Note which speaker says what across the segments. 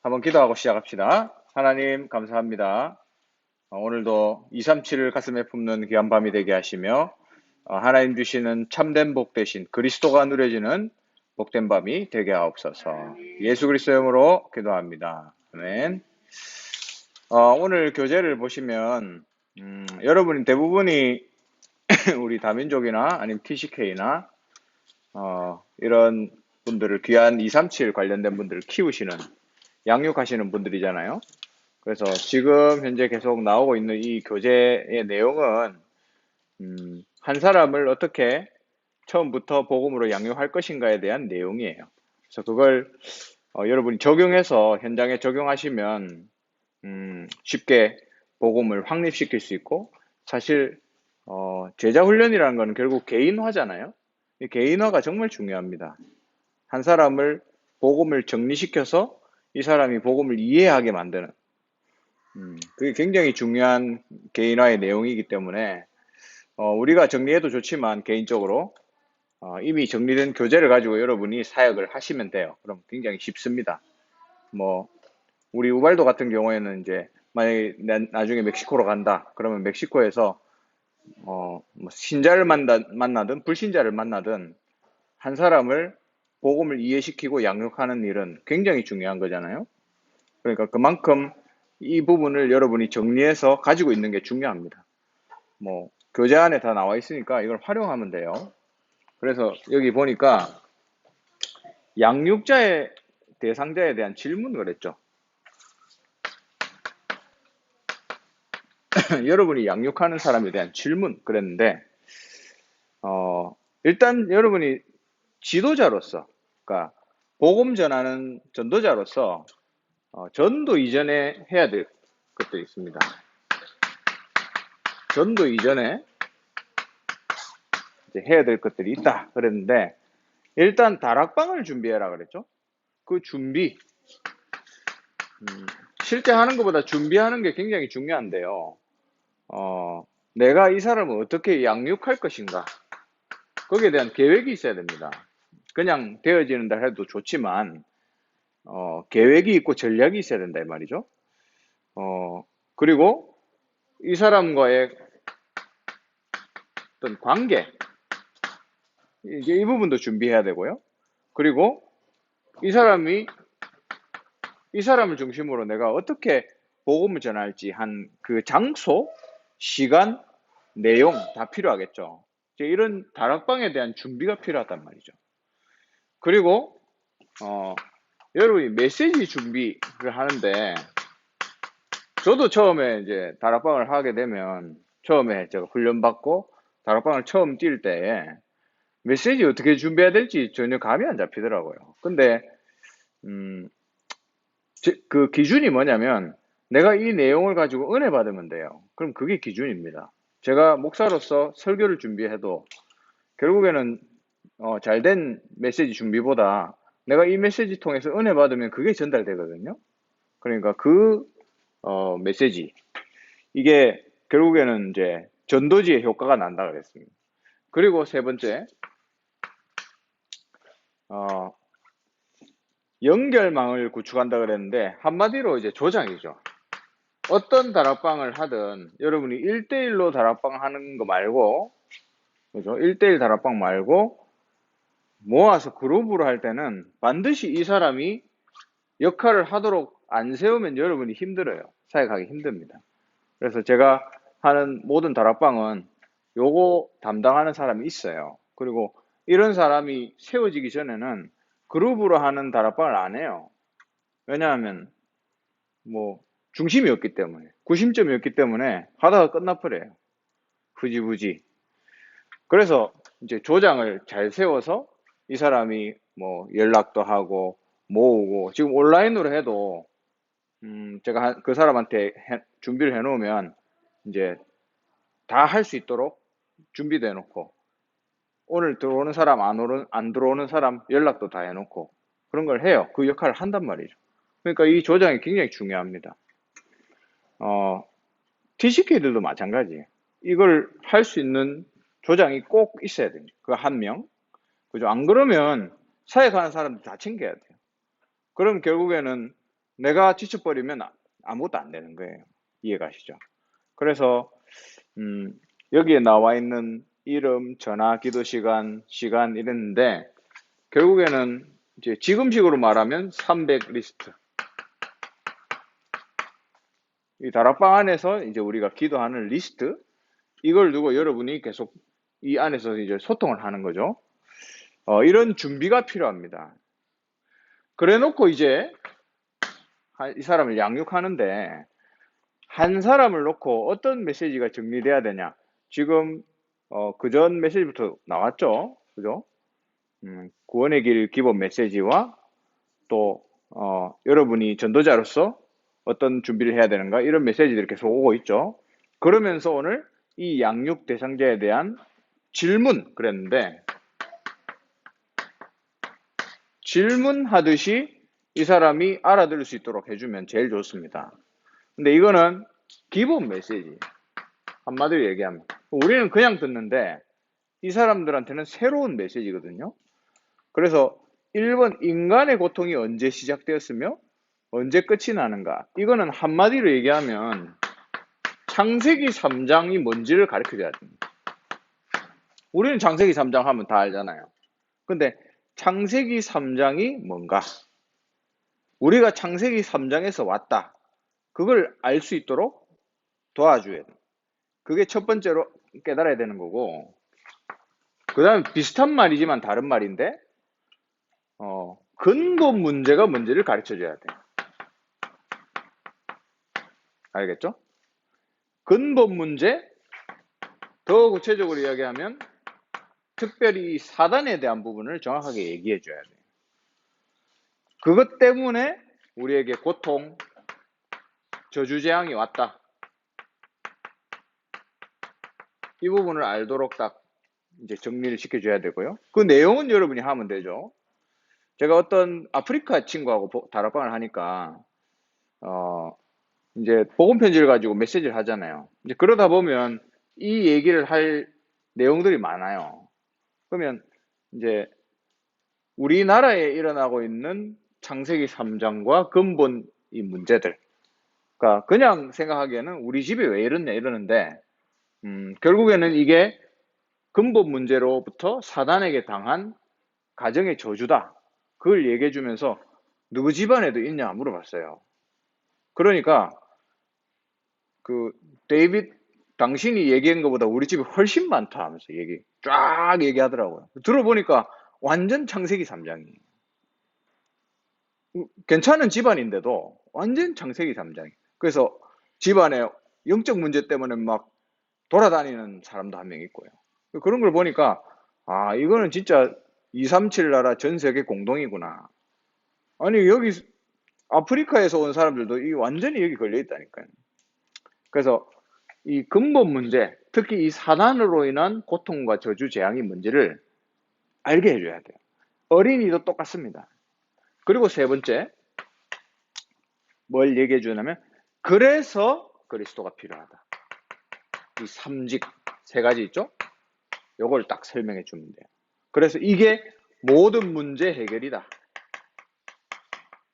Speaker 1: 한번 기도하고 시작합시다. 하나님 감사합니다. 오늘도 237을 가슴에 품는 귀한 밤이 되게 하시며 하나님 주시는 참된 복 대신 그리스도가 누려지는 복된 밤이 되게 하옵소서. 예수 그리스도 이름으로 기도합니다. 아멘. 오늘 교재를 보시면 여러분이 대부분이 우리 다민족이나 아니면 TCK나 이런 분들을 귀한 237 관련된 분들을 키우시는 양육하시는 분들이잖아요. 그래서 지금 현재 계속 나오고 있는 이 교재의 내용은 한 사람을 어떻게 처음부터 복음으로 양육할 것인가에 대한 내용이에요. 그래서 그걸 여러분이 적용해서 현장에 적용하시면 쉽게 복음을 확립시킬 수 있고, 사실 제자 훈련이라는 건 결국 개인화잖아요. 이 개인화가 정말 중요합니다. 한 사람을 복음을 정리시켜서 이 사람이 복음을 이해하게 만드는, 그게 굉장히 중요한 개인화의 내용이기 때문에 우리가 정리해도 좋지만 개인적으로 이미 정리된 교재를 가지고 여러분이 사역을 하시면 돼요. 그럼 굉장히 쉽습니다. 뭐 우리 우발도 같은 경우에는 이제 만약에 나중에 멕시코로 간다 그러면 멕시코에서 뭐 신자를 만나든 불신자를 만나든 한 사람을 복음을 이해시키고 양육하는 일은 굉장히 중요한 거잖아요. 그러니까 그만큼 이 부분을 여러분이 정리해서 가지고 있는 게 중요합니다. 뭐 교재 안에 다 나와 있으니까 이걸 활용하면 돼요. 그래서 여기 보니까 양육자의 대상자에 대한 질문을 그랬죠. 여러분이 양육하는 사람에 대한 질문 그랬는데 일단 여러분이 지도자로서, 그러니까 복음 전하는 전도자로서 전도 이전에 해야 될 것들이 있습니다. 전도 이전에 이제 해야 될 것들이 있다 그랬는데, 일단 다락방을 준비해라 그랬죠. 그 준비, 실제 하는 것보다 준비하는 게 굉장히 중요한데요. 내가 이 사람을 어떻게 양육할 것인가, 거기에 대한 계획이 있어야 됩니다. 그냥 되어지는다 해도 좋지만 계획이 있고 전략이 있어야 된다 이 말이죠. 그리고 이 사람과의 어떤 관계, 이제 이 부분도 준비해야 되고요. 그리고 이 사람을 중심으로 내가 어떻게 복음을 전할지 한 그 장소, 시간, 내용 다 필요하겠죠. 이제 이런 다락방에 대한 준비가 필요하단 말이죠. 그리고 여러분이 메시지 준비를 하는데, 저도 처음에 이제 다락방을 하게 되면 처음에 제가 훈련받고 다락방을 처음 뛸 때에 메시지 어떻게 준비해야 될지 전혀 감이 안 잡히더라고요. 근데 그 기준이 뭐냐면 내가 이 내용을 가지고 은혜 받으면 돼요. 그럼 그게 기준입니다. 제가 목사로서 설교를 준비해도 결국에는 잘된 메시지 준비보다 내가 이 메시지 통해서 은혜 받으면 그게 전달되거든요. 그러니까 그 메시지, 이게 결국에는 이제 전도지의 효과가 난다 그랬습니다. 그리고 세 번째, 연결망을 구축한다 그랬는데 한마디로 이제 조장이죠. 어떤 다락방을 하든 여러분이 1대1로 다락방 하는 거 말고, 그죠? 1대1 다락방 말고 모아서 그룹으로 할 때는 반드시 이 사람이 역할을 하도록 안 세우면 여러분이 힘들어요. 사역하기 힘듭니다. 그래서 제가 하는 모든 다락방은 요거 담당하는 사람이 있어요. 그리고 이런 사람이 세워지기 전에는 그룹으로 하는 다락방을 안 해요. 왜냐하면 뭐 중심이 없기 때문에, 구심점이 없기 때문에 하다가 끝나버려요. 흐지부지. 그래서 이제 조장을 잘 세워서 이 사람이 뭐 연락도 하고 모으고, 지금 온라인으로 해도 제가 그 사람한테 준비를 해놓으면 이제 다 할 수 있도록 준비도 해놓고, 오늘 들어오는 사람 안 들어오는 사람 연락도 다 해놓고 그런 걸 해요. 그 역할을 한단 말이죠. 그러니까 이 조장이 굉장히 중요합니다. TCK들도 마찬가지예요. 이걸 할 수 있는 조장이 꼭 있어야 됩니다. 그 한 명. 그죠? 안 그러면 사역하는 사람들 다 챙겨야 돼요. 그럼 결국에는 내가 지쳐버리면 아무것도 안 되는 거예요. 이해가시죠? 그래서 여기에 나와 있는 이름, 전화, 기도 시간, 시간 이랬는데 결국에는 이제 지금식으로 말하면 300 리스트. 이 다락방 안에서 이제 우리가 기도하는 리스트, 이걸 두고 여러분이 계속 이 안에서 이제 소통을 하는 거죠. 이런 준비가 필요합니다. 그래 놓고 이제 이 사람을 양육하는데 한 사람을 놓고 어떤 메시지가 정리돼야 되냐. 지금 그전 메시지부터 나왔죠. 그죠? 구원의 길 기본 메시지와 또 여러분이 전도자로서 어떤 준비를 해야 되는가 이런 메시지들이 계속 오고 있죠. 그러면서 오늘 이 양육 대상자에 대한 질문 그랬는데 질문하듯이 이 사람이 알아들을 수 있도록 해주면 제일 좋습니다. 근데 이거는 기본 메시지. 한마디로 얘기하면 우리는 그냥 듣는데 이 사람들한테는 새로운 메시지거든요. 그래서 1번 인간의 고통이 언제 시작되었으며 언제 끝이 나는가. 이거는 한마디로 얘기하면 창세기 3장이 뭔지를 가르쳐줘야 됩니다. 우리는 창세기 3장 하면 다 알잖아요. 근데 창세기 3장이 뭔가? 우리가 창세기 3장에서 왔다. 그걸 알 수 있도록 도와줘야 돼. 그게 첫 번째로 깨달아야 되는 거고, 그 다음에 비슷한 말이지만 다른 말인데, 근본 문제가 뭔지를 가르쳐 줘야 돼. 알겠죠? 근본 문제, 더 구체적으로 이야기하면, 특별히 사단에 대한 부분을 정확하게 얘기해 줘야 돼. 그것 때문에 우리에게 고통, 저주재앙이 왔다. 이 부분을 알도록 딱 이제 정리를 시켜줘야 되고요. 그 내용은 여러분이 하면 되죠. 제가 어떤 아프리카 친구하고 다락방을 하니까, 이제 복음 편지를 가지고 메시지를 하잖아요. 이제 그러다 보면 이 얘기를 할 내용들이 많아요. 그러면 이제 우리나라에 일어나고 있는 창세기 3장과 근본 이 문제들. 그러니까 그냥 생각하기에는 우리 집이 왜 이러냐 이러는데, 결국에는 이게 근본 문제로부터 사단에게 당한 가정의 저주다. 그걸 얘기해 주면서 누구 집안에도 있냐 물어봤어요. 그러니까 그 데이빗 당신이 얘기한 것보다 우리 집이 훨씬 많다 하면서 쫙 얘기하더라고요. 들어보니까 완전 창세기 3장이에요. 괜찮은 집안인데도 완전 창세기 3장이에요. 그래서 집안에 영적 문제 때문에 막 돌아다니는 사람도 한 명 있고요. 그런 걸 보니까 이거는 진짜 237 나라 전 세계 공동이구나. 아니 여기 아프리카에서 온 사람들도 이 완전히 여기 걸려 있다니까요. 그래서 이 근본 문제, 특히 이 사단으로 인한 고통과 저주, 재앙이 뭔지를 알게 해줘야 돼요. 어린이도 똑같습니다. 그리고 세 번째, 뭘 얘기해 주냐면, 그래서 그리스도가 필요하다. 이 삼직, 세 가지 있죠? 요걸 딱 설명해 주면 돼요. 그래서 이게 모든 문제 해결이다.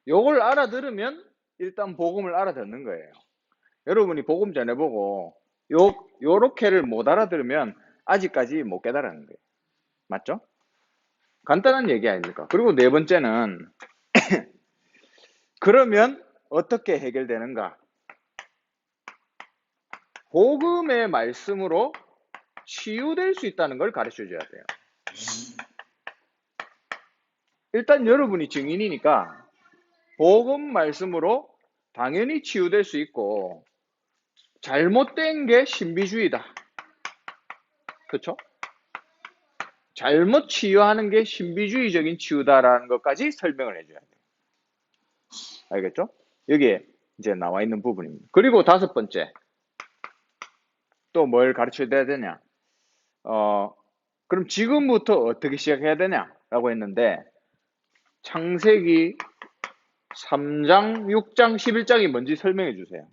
Speaker 1: 요걸 알아들으면 일단 복음을 알아듣는 거예요. 여러분이 복음 전해보고 요렇게를 못 알아들으면 아직까지 못 깨달았는 거예요. 맞죠? 간단한 얘기 아닙니까? 그리고 네 번째는 그러면 어떻게 해결되는가? 복음의 말씀으로 치유될 수 있다는 걸 가르쳐 줘야 돼요. 일단 여러분이 증인이니까 복음 말씀으로 당연히 치유될 수 있고 잘못된 게 신비주의다. 그렇죠? 잘못 치유하는 게 신비주의적인 치유다라는 것까지 설명을 해줘야 돼요. 알겠죠? 여기에 이제 나와 있는 부분입니다. 그리고 다섯 번째, 또 뭘 가르쳐야 되냐? 그럼 지금부터 어떻게 시작해야 되냐라고 했는데, 창세기 3장, 6장, 11장이 뭔지 설명해 주세요.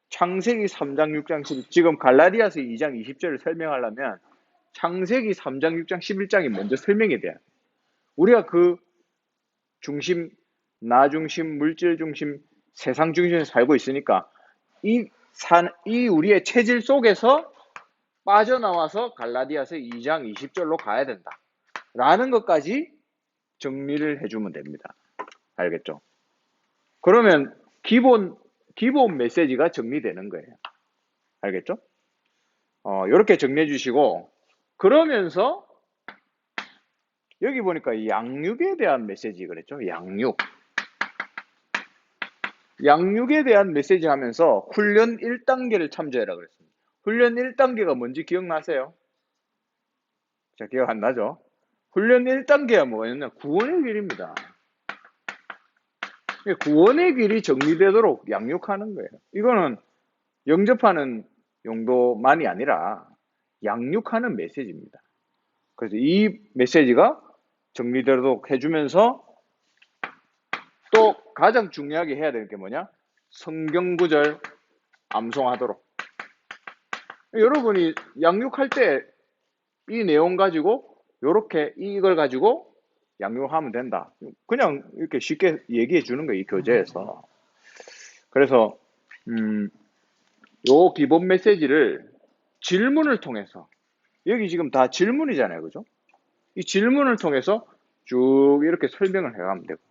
Speaker 1: 창세기 3장, 6장, 11장, 지금 갈라디아서 2장 20절을 설명하려면 창세기 3장, 6장, 11장이 먼저 설명이 돼요. 우리가 그 중심 나 중심, 물질 중심, 세상 중심에서 살고 있으니까 이 우리의 체질 속에서 빠져나와서 갈라디아서 2장 20절로 가야 된다. 라는 것까지 정리를 해주면 됩니다. 알겠죠? 그러면 기본 메시지가 정리되는 거예요. 알겠죠? 이렇게 정리해 주시고, 그러면서 여기 보니까 양육에 대한 메시지 그랬죠? 양육에 대한 메시지 하면서 훈련 1단계를 참조해라 그랬습니다. 훈련 1단계가 뭔지 기억나세요? 자, 기억 안 나죠? 훈련 1단계가 뭐였냐? 구원의 길입니다. 구원의 길이 정리되도록 양육하는 거예요. 이거는 영접하는 용도만이 아니라 양육하는 메시지입니다. 그래서 이 메시지가 정리되도록 해주면서 또 가장 중요하게 해야 되는 게 뭐냐? 성경 구절 암송하도록. 여러분이 양육할 때 이 내용 가지고 요렇게 이걸 가지고 양육하면 된다. 그냥 이렇게 쉽게 얘기해 주는 거예요, 이 교재에서. 그래서 요 기본 메시지를 질문을 통해서, 여기 지금 다 질문이잖아요, 그죠? 이 질문을 통해서 쭉 이렇게 설명을 해가면 되고,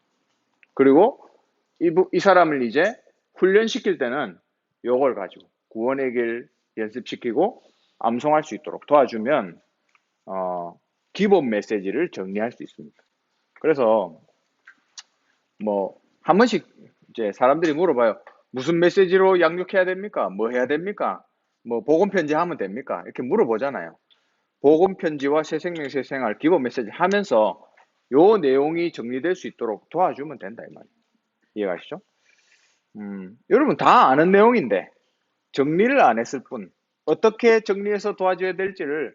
Speaker 1: 그리고 이 사람을 이제 훈련시킬 때는 요걸 가지고 구원의 길 연습시키고 암송할 수 있도록 도와주면 기본 메시지를 정리할 수 있습니다. 그래서 뭐 한 번씩 이제 사람들이 물어봐요. 무슨 메시지로 양육해야 됩니까? 뭐 해야 됩니까? 뭐 복음 편지 하면 됩니까? 이렇게 물어보잖아요. 복음 편지와 새생명 새생활 기본 메시지 하면서 요 내용이 정리될 수 있도록 도와주면 된다 이 말이에요. 이해가시죠? 여러분 다 아는 내용인데 정리를 안 했을 뿐, 어떻게 정리해서 도와줘야 될지를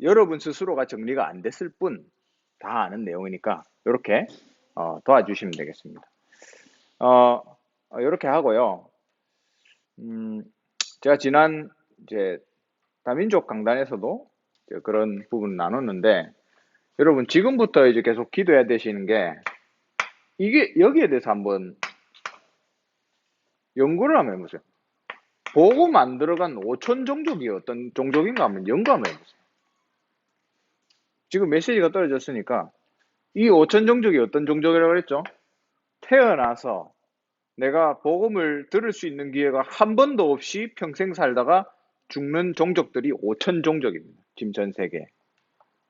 Speaker 1: 여러분 스스로가 정리가 안 됐을 뿐 다 아는 내용이니까 이렇게 도와주시면 되겠습니다. 이렇게 하고요. 제가 지난 이제 다민족 강단에서도 이제 그런 부분 나눴는데, 여러분 지금부터 이제 계속 기도해야 되시는 게, 이게 여기에 대해서 한번 연구를 한번 해보세요. 복음 안 들어간 5천 종족이 어떤 종족인가 한번 연구 한번 해보세요. 지금 메시지가 떨어졌으니까 이 5천 종족이 어떤 종족이라고 그랬죠? 태어나서 내가 복음을 들을 수 있는 기회가 한 번도 없이 평생 살다가 죽는 종족들이 5천 종족입니다. 지금 전 세계에.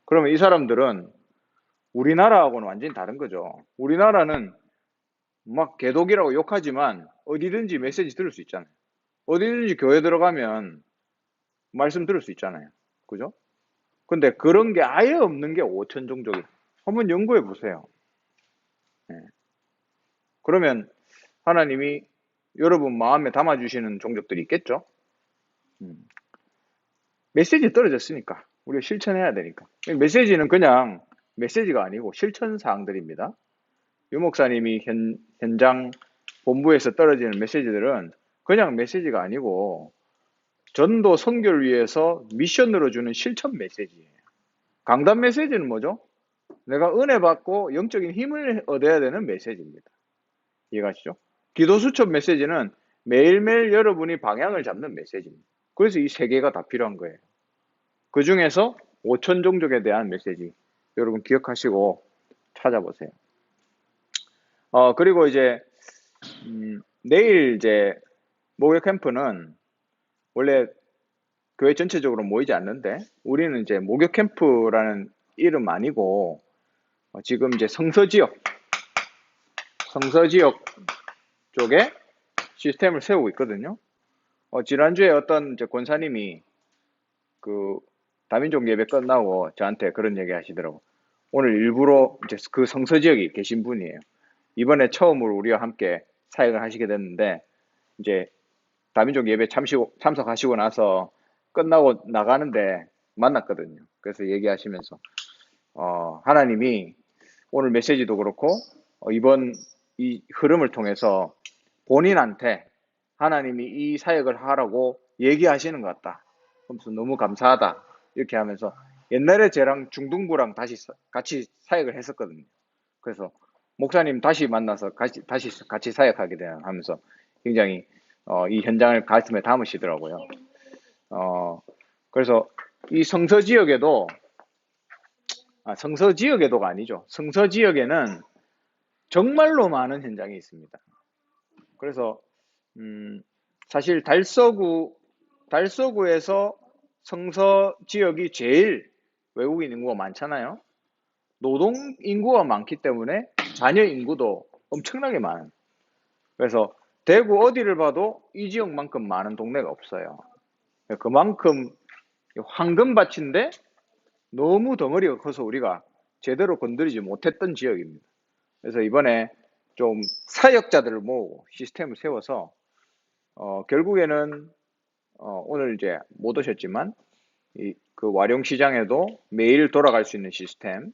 Speaker 1: 그러면 이 사람들은 우리나라하고는 완전히 다른 거죠. 우리나라는 막 개독이라고 욕하지만 어디든지 메시지 들을 수 있잖아요. 어디든지 교회 들어가면 말씀 들을 수 있잖아요. 그죠? 근데 그런 게 아예 없는 게 5천 종족이에요. 한번 연구해 보세요. 네. 그러면 하나님이 여러분 마음에 담아주시는 종족들이 있겠죠? 메시지 떨어졌으니까 우리가 실천해야 되니까. 메시지는 그냥 메시지가 아니고 실천 사항들입니다. 유 목사님이 현장 본부에서 떨어지는 메시지들은 그냥 메시지가 아니고 전도 선교를 위해서 미션으로 주는 실천 메시지예요. 강단 메시지는 뭐죠? 내가 은혜 받고 영적인 힘을 얻어야 되는 메시지입니다. 이해가시죠? 기도 수첩 메시지는 매일매일 여러분이 방향을 잡는 메시지입니다. 그래서 이 세 개가 다 필요한 거예요. 그 중에서 5천 종족에 대한 메시지 여러분 기억하시고 찾아보세요. 그리고 이제 내일 이제 목요 캠프는 원래 교회 전체적으로 모이지 않는데 우리는 이제 목요 캠프라는 이름 아니고 지금 이제 성서 지역 쪽에 시스템을 세우고 있거든요. 지난주에 어떤 이제 권사님이 그 다민족 예배 끝나고 저한테 그런 얘기 하시더라고. 오늘 일부러 이제 그 성서 지역이 계신 분이에요. 이번에 처음으로 우리와 함께 사역을 하시게 됐는데, 이제 다민족 예배 참석하시고 나서 끝나고 나가는데 만났거든요. 그래서 얘기하시면서 하나님이 오늘 메시지도 그렇고 이번 이 흐름을 통해서 본인한테 하나님이 이 사역을 하라고 얘기하시는 것 같다. 그래서 너무 감사하다. 이렇게 하면서 옛날에 쟤랑 중등부랑 다시 같이 사역을 했었거든요. 그래서 목사님 다시 만나서 다시 같이 사역하게 되는 하면서 굉장히 이 현장을 가슴에 담으시더라고요. 그래서 이 성서 지역에도 성서 지역에도가 아니죠. 성서 지역에는 정말로 많은 현장이 있습니다. 그래서 사실 달서구에서 성서 지역이 제일 외국인 인구가 많잖아요. 노동 인구가 많기 때문에 자녀 인구도 엄청나게 많은. 그래서 대구 어디를 봐도 이 지역만큼 많은 동네가 없어요. 그만큼 황금밭인데 너무 덩어리가 커서 우리가 제대로 건드리지 못했던 지역입니다. 그래서 이번에 좀 사역자들을 모으고 시스템을 세워서 결국에는 오늘 이제 못 오셨지만 그 와룡시장에도 매일 돌아갈 수 있는 시스템,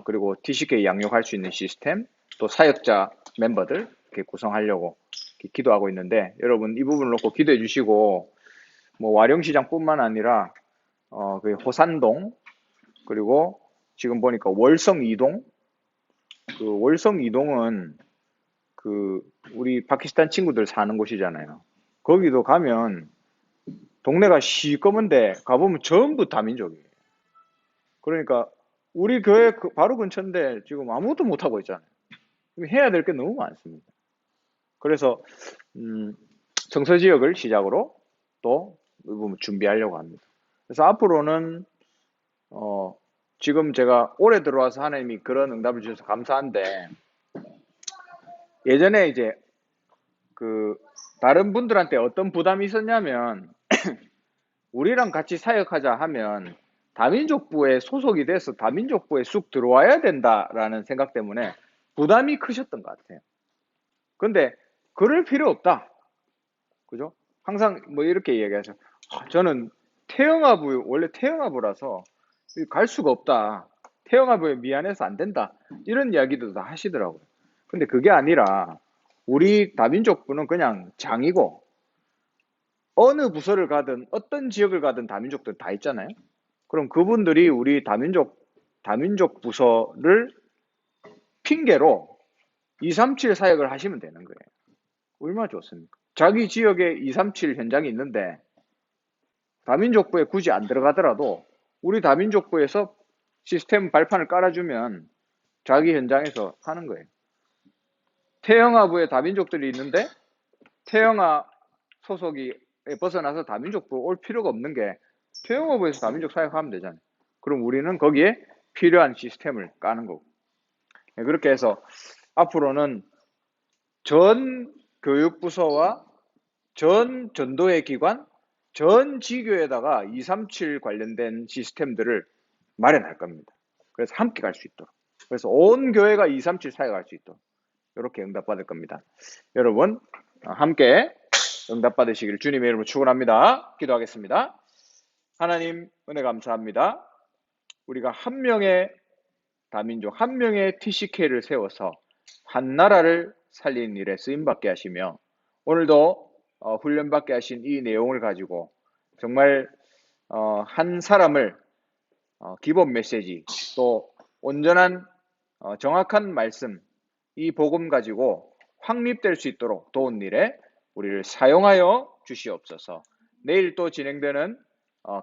Speaker 1: 그리고 TCK 양육할 수 있는 시스템, 또 사역자 멤버들 이렇게 구성하려고 이렇게 기도하고 있는데, 여러분 이 부분을 놓고 기도해 주시고, 뭐 와룡시장뿐만 아니라 그 호산동, 그리고 지금 보니까 월성 2동, 그 월성 2동은 그 우리 파키스탄 친구들 사는 곳이잖아요. 거기도 가면 동네가 시꺼먼데 가보면 전부 다민족이에요. 그러니까 우리 교회 바로 근처인데 지금 아무것도 못하고 있잖아요. 해야 될 게 너무 많습니다. 그래서 성서 지역을 시작으로 또 준비하려고 합니다. 그래서 앞으로는 지금 제가 올해 들어와서 하나님이 그런 응답을 주셔서 감사한데, 예전에 이제 그 다른 분들한테 어떤 부담이 있었냐면 우리랑 같이 사역하자 하면 다민족부에 소속이 돼서 다민족부에 쑥 들어와야 된다라는 생각 때문에 부담이 크셨던 것 같아요. 근데 그럴 필요 없다. 그죠? 항상 뭐 이렇게 얘기하죠. 저는 원래 태영아부라서 갈 수가 없다. 태영아부에 미안해서 안 된다. 이런 이야기도 다 하시더라고요. 근데 그게 아니라 우리 다민족부는 그냥 장이고, 어느 부서를 가든 어떤 지역을 가든 다민족들 다 있잖아요. 그럼 그분들이 우리 다민족 부서를 핑계로 237 사역을 하시면 되는 거예요. 얼마나 좋습니까? 자기 지역에 237 현장이 있는데 다민족부에 굳이 안 들어가더라도 우리 다민족부에서 시스템 발판을 깔아주면 자기 현장에서 하는 거예요. 태영아부에 다민족들이 있는데 태영아 소속이 벗어나서 다민족부 올 필요가 없는 게 태영아부에서 다민족 사역하면 되잖아요. 그럼 우리는 거기에 필요한 시스템을 까는 거고. 그렇게 해서 앞으로는 전 교육부서와 전 전도회 기관, 전 지교에다가 237 관련된 시스템들을 마련할 겁니다. 그래서 함께 갈 수 있도록. 그래서 온 교회가 237 사역할 수 있도록 이렇게 응답받을 겁니다. 여러분 함께 응답받으시길 주님의 이름으로 축원합니다. 기도하겠습니다. 하나님 은혜 감사합니다. 우리가 한 명의 다민족, 한 명의 TCK를 세워서 한 나라를 살리는 일에 쓰임받게 하시며, 오늘도 훈련받게 하신 이 내용을 가지고 정말 한 사람을 기본 메시지, 또 온전한 정확한 말씀, 이 복음 가지고 확립될 수 있도록 도운 일에 우리를 사용하여 주시옵소서. 내일 또 진행되는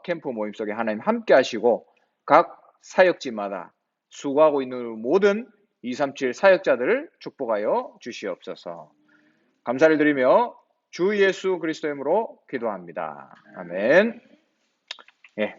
Speaker 1: 캠프 모임 속에 하나님 함께 하시고 각 사역지마다 수고하고 있는 모든 237 사역자들을 축복하여 주시옵소서. 감사를 드리며 주 예수 그리스도의 이름으로 기도합니다. 아멘. 예.